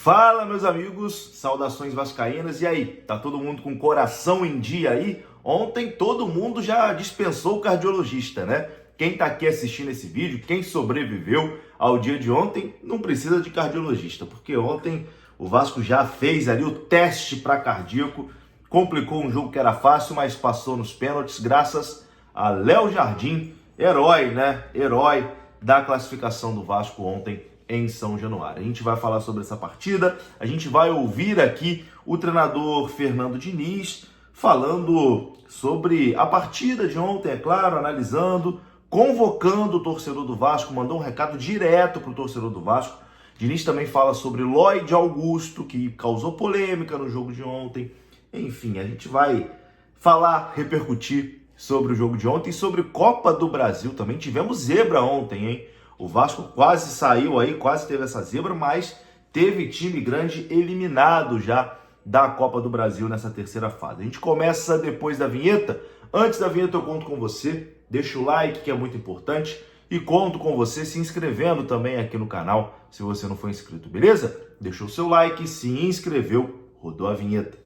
Fala, meus amigos, saudações vascaínas. E aí, tá todo mundo com o coração em dia aí? Ontem todo mundo já dispensou o cardiologista, né? Quem tá aqui assistindo esse vídeo, quem sobreviveu ao dia de ontem, não precisa de cardiologista, porque ontem o Vasco já fez ali o teste para cardíaco, complicou um jogo que era fácil, mas passou nos pênaltis graças a Léo Jardim, herói, né? Herói da classificação do Vasco ontem em São Januário. A gente vai falar sobre essa partida, a gente vai ouvir aqui o treinador Fernando Diniz falando sobre a partida de ontem, é claro, analisando, convocando o torcedor do Vasco, mandou um recado direto para o torcedor do Vasco. Diniz também fala sobre Lloyd Augusto, que causou polêmica no jogo de ontem. Enfim, a gente vai falar, repercutir sobre o jogo de ontem e sobre Copa do Brasil também. Tivemos zebra ontem, hein? O Vasco quase saiu aí, quase teve essa zebra, mas teve time grande eliminado já da Copa do Brasil nessa terceira fase. A gente começa depois da vinheta. Antes da vinheta eu conto com você, deixa o like que é muito importante e conto com você se inscrevendo também aqui no canal se você não for inscrito, beleza? Deixou o seu like, se inscreveu, rodou a vinheta.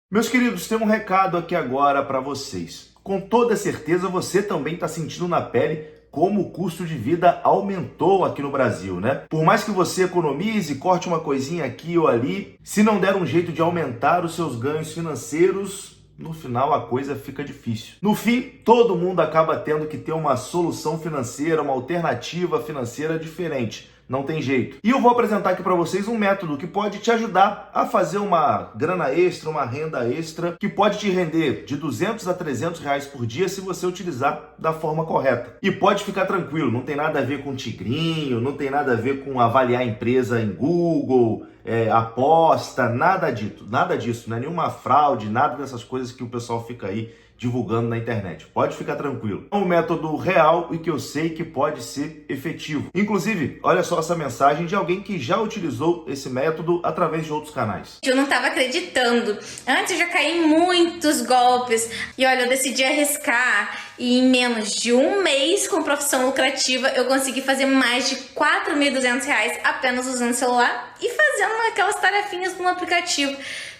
Meus queridos, tem um recado aqui agora para vocês. Com toda certeza você também está sentindo na pele como o custo de vida aumentou aqui no Brasil, né? Por mais que você economize, corte uma coisinha aqui ou ali, se não der um jeito de aumentar os seus ganhos financeiros, no final a coisa fica difícil. No fim, todo mundo acaba tendo que ter uma solução financeira, uma alternativa financeira diferente. Não tem jeito. E eu vou apresentar aqui para vocês um método que pode te ajudar a fazer uma grana extra, uma renda extra, que pode te render de 200 a 300 reais por dia se você utilizar da forma correta. E pode ficar tranquilo, não tem nada a ver com tigrinho, não tem nada a ver com avaliar a empresa em Google, aposta, nada disso, não é nenhuma fraude, nada dessas coisas que o pessoal fica aí divulgando na internet. Pode ficar tranquilo. É um método real e que eu sei que pode ser efetivo. Inclusive, olha só essa mensagem de alguém que já utilizou esse método através de outros canais. Eu não estava acreditando. Antes eu já caí em muitos golpes. E olha, eu decidi arriscar. E em menos de um mês com profissão lucrativa, eu consegui fazer mais de R$4.200 apenas usando o celular e fazendo aquelas tarefinhas no aplicativo.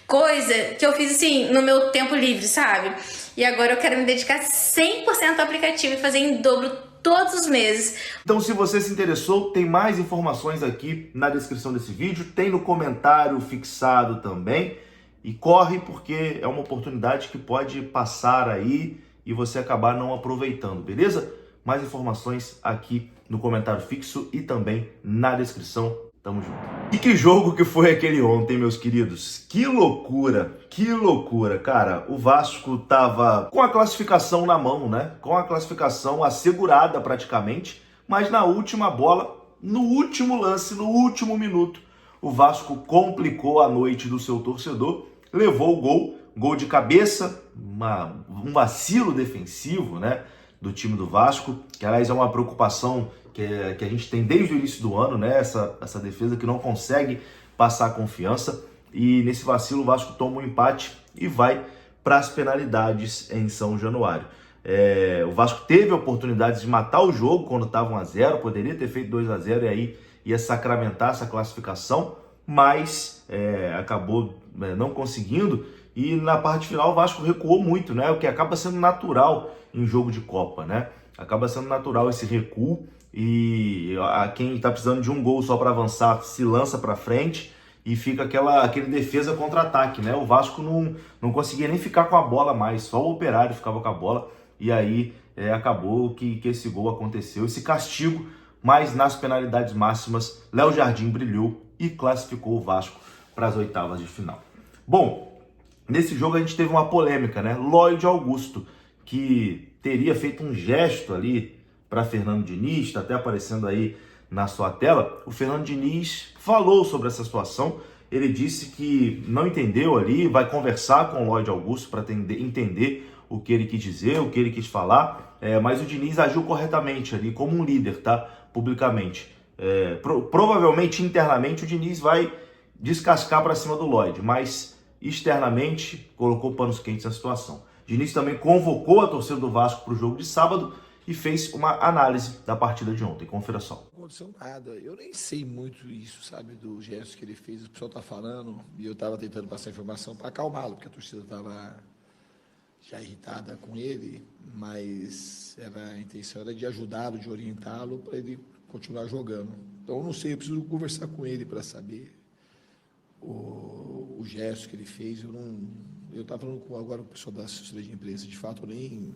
Coisa que eu fiz assim no meu tempo livre, sabe? E agora eu quero me dedicar 100% ao aplicativo e fazer em dobro todos os meses. Então, se você se interessou, tem mais informações aqui na descrição desse vídeo, tem no comentário fixado também. E corre porque é uma oportunidade que pode passar aí e você acabar não aproveitando, beleza? Mais informações aqui no comentário fixo e também na descrição. Tamo junto. E que jogo que foi aquele ontem, meus queridos? Que loucura, cara. O Vasco tava com a classificação na mão, né? Com a classificação assegurada praticamente, mas na última bola, no último lance, no último minuto, o Vasco complicou a noite do seu torcedor, levou o gol de cabeça, um vacilo defensivo, né? Do time do Vasco, que aliás é uma preocupação que a gente tem desde o início do ano, né? Essa defesa que não consegue passar confiança. E nesse vacilo o Vasco toma um empate e vai para as penalidades em São Januário. O Vasco teve oportunidades de matar o jogo quando estava 1-0, poderia ter feito 2-0 e aí ia sacramentar essa classificação, mas acabou não conseguindo. E na parte final o Vasco recuou muito, né? O que acaba sendo natural em jogo de Copa, né? Acaba sendo natural esse recuo e quem está precisando de um gol só para avançar se lança para frente e fica aquele defesa contra-ataque, né? O Vasco não conseguia nem ficar com a bola mais, só o Operário ficava com a bola e aí acabou que esse gol aconteceu, esse castigo, mas nas penalidades máximas, Léo Jardim brilhou e classificou o Vasco para as oitavas de final. Bom, nesse jogo a gente teve uma polêmica, né? Lloyd Augusto, que teria feito um gesto ali para Fernando Diniz, está até aparecendo aí na sua tela. O Fernando Diniz falou sobre essa situação, ele disse que não entendeu ali, vai conversar com o Lloyd Augusto para entender o que ele quis dizer, o que ele quis falar, mas o Diniz agiu corretamente ali, como um líder, tá? Publicamente. Provavelmente, internamente, o Diniz vai descascar para cima do Lloyd, mas externamente colocou panos quentes na situação. Diniz também convocou a torcida do Vasco para o jogo de sábado e fez uma análise da partida de ontem. Confira só. Não aconteceu nada. Eu nem sei muito isso, sabe, do gesto que ele fez. O pessoal tá falando e eu estava tentando passar informação para acalmá-lo, porque a torcida estava já irritada com ele, mas a intenção era de ajudá-lo, de orientá-lo para ele continuar jogando. Então, eu não sei, eu preciso conversar com ele para saber o gesto que ele fez. Eu estava falando agora com o pessoal da assessoria de imprensa, de fato,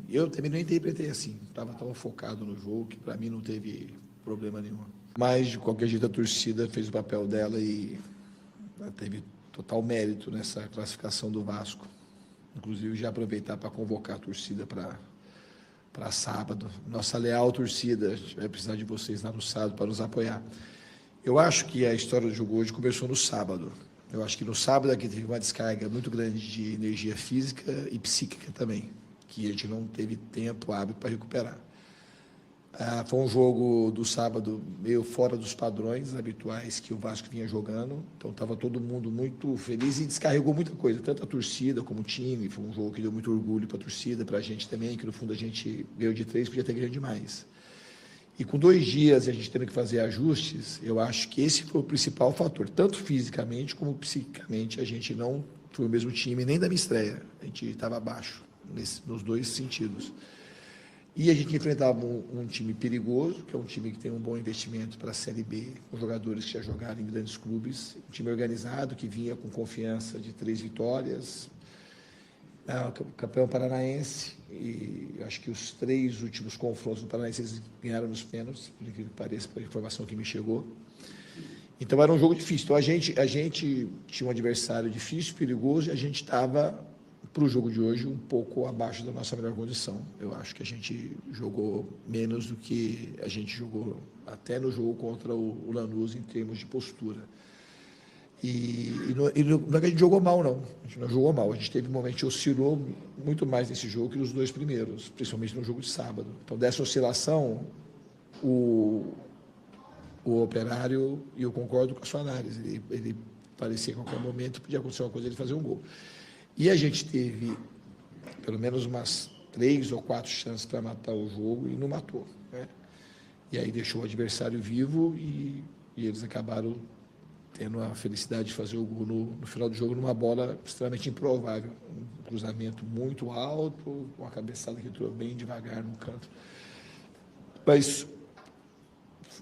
eu também não interpretei assim. Estava tão focado no jogo que para mim não teve problema nenhum. Mas, de qualquer jeito, a torcida fez o papel dela e teve total mérito nessa classificação do Vasco. Inclusive, já aproveitar para convocar a torcida para sábado. Nossa leal torcida, a gente vai precisar de vocês lá no sábado para nos apoiar. Eu acho que a história do jogo hoje começou no sábado. Eu acho que no sábado aqui teve uma descarga muito grande de energia física e psíquica também, que a gente não teve tempo hábil para recuperar. Foi um jogo do sábado meio fora dos padrões habituais que o Vasco vinha jogando, então estava todo mundo muito feliz e descarregou muita coisa, tanto a torcida como o time. Foi um jogo que deu muito orgulho para a torcida, para a gente também, que no fundo a gente ganhou de 3, podia ter ganho demais. E com 2 dias a gente tendo que fazer ajustes, eu acho que esse foi o principal fator, tanto fisicamente como psiquicamente. A gente não foi o mesmo time nem da minha estreia, a gente estava abaixo nos 2 sentidos. E a gente enfrentava um time perigoso, que é um time que tem um bom investimento para a Série B, com jogadores que já jogaram em grandes clubes, um time organizado, que vinha com confiança de 3 vitórias, campeão paranaense, e acho que os 3 últimos confrontos do Paranaense eles ganharam nos pênaltis, por incrível que pareça, pela informação que me chegou. Então era um jogo difícil. Então a gente tinha um adversário difícil, perigoso, e a gente estava, para o jogo de hoje, um pouco abaixo da nossa melhor condição. Eu acho que a gente jogou menos do que a gente jogou até no jogo contra o Lanús em termos de postura. E não é que a gente jogou mal, não. A gente não jogou mal. A gente teve um momento que oscilou muito mais nesse jogo que nos 2 primeiros, principalmente no jogo de sábado. Então, dessa oscilação, o Operário, e eu concordo com a sua análise, ele parecia que a qualquer momento podia acontecer uma coisa, ele fazer um gol. E a gente teve pelo menos umas 3 ou 4 chances para matar o jogo e não matou, né? E aí deixou o adversário vivo e eles acabaram tendo a felicidade de fazer o gol no final do jogo numa bola extremamente improvável. Um cruzamento muito alto, uma cabeçada que entrou bem devagar no canto. Mas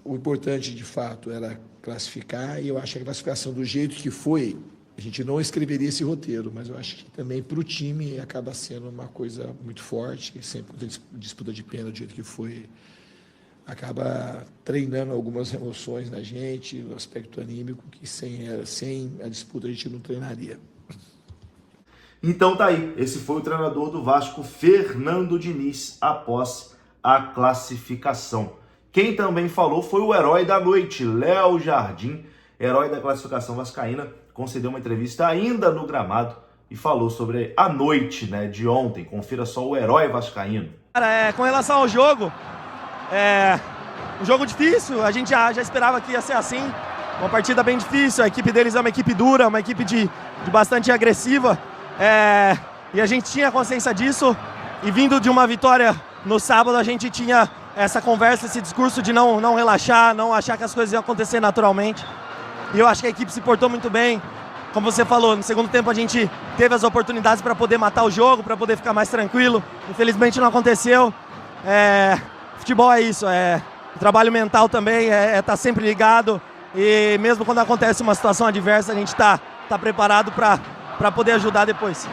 o importante, de fato, era classificar, e eu acho que a classificação do jeito que foi, a gente não escreveria esse roteiro, mas eu acho que também para o time acaba sendo uma coisa muito forte, que sempre quando disputa de pênalti do jeito que foi, acaba treinando algumas emoções na gente, o aspecto anímico, que sem a disputa a gente não treinaria. Então tá aí, esse foi o treinador do Vasco, Fernando Diniz, após a classificação. Quem também falou foi o herói da noite, Léo Jardim, herói da classificação vascaína, concedeu uma entrevista ainda no gramado e falou sobre a noite, né, de ontem. Confira só o herói vascaíno. Cara, com relação ao jogo, um jogo difícil, a gente já esperava que ia ser assim, uma partida bem difícil. A equipe deles é uma equipe dura, uma equipe de bastante agressiva, e a gente tinha consciência disso, e vindo de uma vitória no sábado a gente tinha essa conversa, esse discurso de não relaxar, não achar que as coisas iam acontecer naturalmente, e eu acho que a equipe se portou muito bem. Como você falou, no segundo tempo a gente teve as oportunidades para poder matar o jogo, para poder ficar mais tranquilo, infelizmente não aconteceu. Futebol é isso, o trabalho mental também, tá sempre ligado, e mesmo quando acontece uma situação adversa, a gente tá preparado para poder ajudar depois.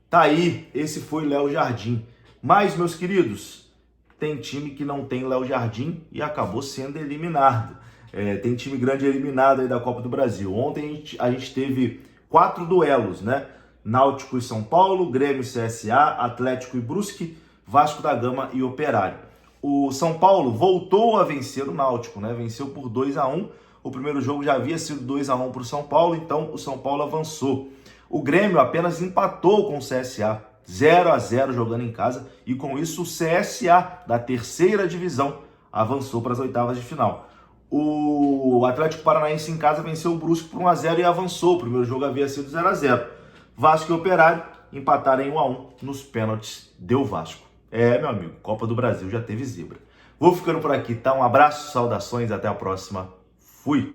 Tá aí, esse foi Léo Jardim. Mas, meus queridos, tem time que não tem Léo Jardim e acabou sendo eliminado. Tem time grande eliminado aí da Copa do Brasil. Ontem a gente teve 4 duelos, né? Náutico e São Paulo, Grêmio e CSA, Atlético e Brusque, Vasco da Gama e Operário. O São Paulo voltou a vencer o Náutico, né? Venceu por 2-1. O primeiro jogo já havia sido 2-1 para o São Paulo, então o São Paulo avançou. O Grêmio apenas empatou com o CSA, 0-0 jogando em casa, e com isso o CSA, da 3ª divisão, avançou para as oitavas de final. O Atlético Paranaense em casa venceu o Brusque por 1-0 e avançou. O primeiro jogo havia sido 0-0. Vasco e Operário empataram em 1-1 nos pênaltis, deu Vasco. É, meu amigo, Copa do Brasil já teve zebra. Vou ficando por aqui, tá? Um abraço, saudações, até a próxima. Fui!